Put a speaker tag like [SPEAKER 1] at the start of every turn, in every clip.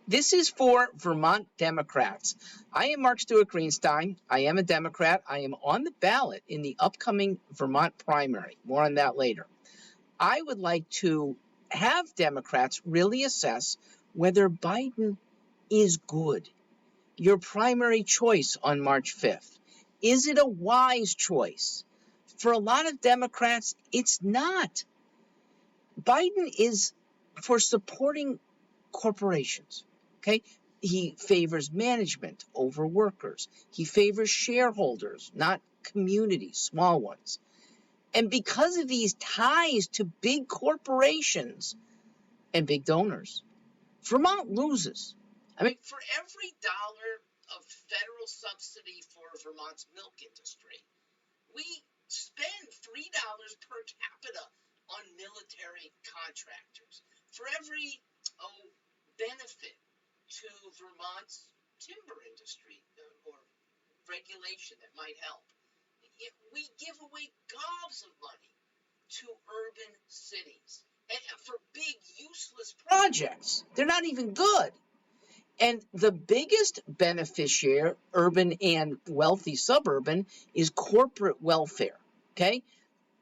[SPEAKER 1] This is for Vermont Democrats. I am Mark Stewart Greenstein. I am a Democrat. I am on the ballot in the upcoming Vermont primary. More on that later. I would like to have Democrats really assess whether Biden is good. Your primary choice on March 5th. Is it a wise choice? For a lot of Democrats, it's not. Biden is for supporting corporations. Okay? He favors management over workers. He favors shareholders, not communities, small ones. And because of these ties to big corporations and big donors, Vermont loses. I mean, for every dollar of federal subsidy for Vermont's milk industry, we spend $3 per capita on military contractors. For every benefit to Vermont's timber industry or regulation that might help, we give away gobs of money to urban cities and for big useless projects. They're not even good. And the biggest beneficiary, urban and wealthy suburban, is corporate welfare. Okay?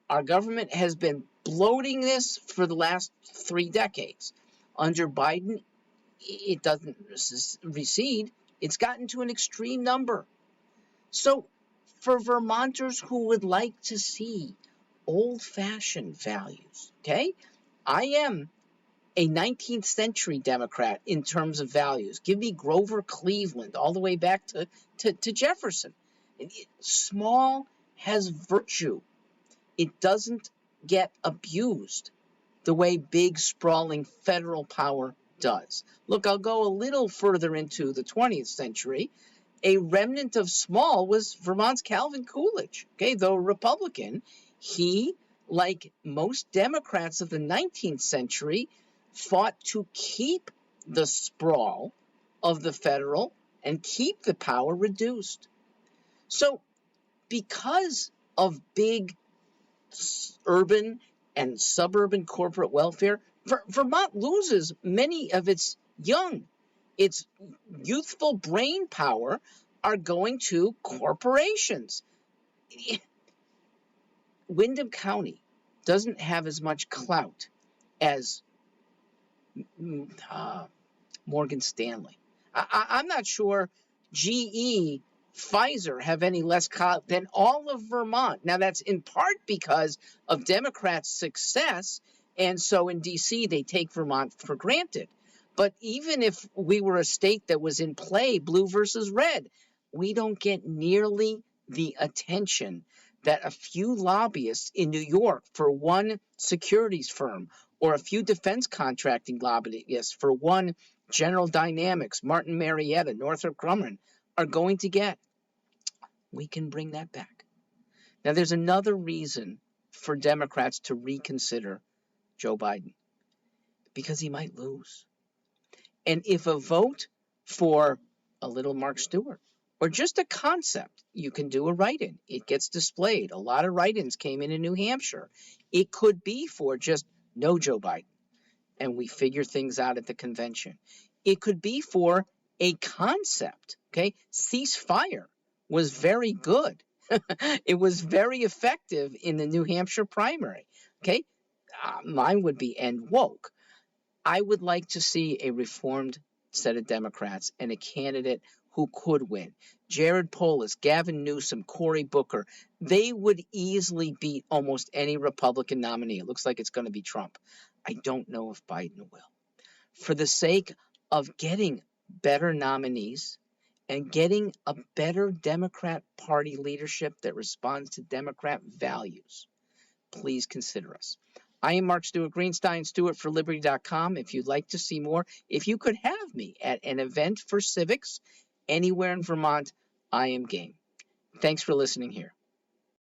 [SPEAKER 1] Our government has been bloating this for the last 3 decades. Under Biden, it doesn't recede. It's gotten to an extreme number. So for Vermonters who would like to see old-fashioned values, okay, I am a 19th century Democrat in terms of values. Give me Grover Cleveland all the way back to Jefferson. Small has virtue. It doesn't get abused the way big, sprawling federal power does. Look, I'll go a little further into the 20th century. A remnant of small was Vermont's Calvin Coolidge. Okay, though Republican, he, like most Democrats of the 19th century, fought to keep the sprawl of the federal and keep the power reduced. So, because of big urban and suburban corporate welfare, Vermont loses many of its young. Its youthful brain power are going to corporations. Windham County doesn't have as much clout as Morgan Stanley. I'm not sure GE, Pfizer have any less clout than all of Vermont. Now, that's in part because of Democrats' success, and so in D.C. they take Vermont for granted. But even if we were a state that was in play, blue versus red, we don't get nearly the attention that a few lobbyists in New York for one securities firm or a few defense contracting lobbyists for one General Dynamics, Martin Marietta, Northrop Grumman are going to get. We can bring that back. Now, there's another reason for Democrats to reconsider Joe Biden, because he might lose. And if a vote for a little Mark Stewart or just a concept, you can do a write-in. It gets displayed. A lot of write-ins came in New Hampshire. It could be for just no Joe Biden, and we figure things out at the convention. It could be for a concept, okay? Ceasefire was very good. It was very effective in the New Hampshire primary, okay? Mine would be end woke. I would like to see a reformed set of Democrats and a candidate who could win. Jared Polis, Gavin Newsom, Cory Booker, they would easily beat almost any Republican nominee. It looks like it's going to be Trump. I don't know if Biden will. For the sake of getting better nominees and getting a better Democrat Party leadership that responds to Democrat values, please consider us. I am Mark Stewart Greenstein, StewartForLiberty.com. If you'd like to see more, if you could have me at an event for civics anywhere in Vermont, I am game. Thanks for listening here.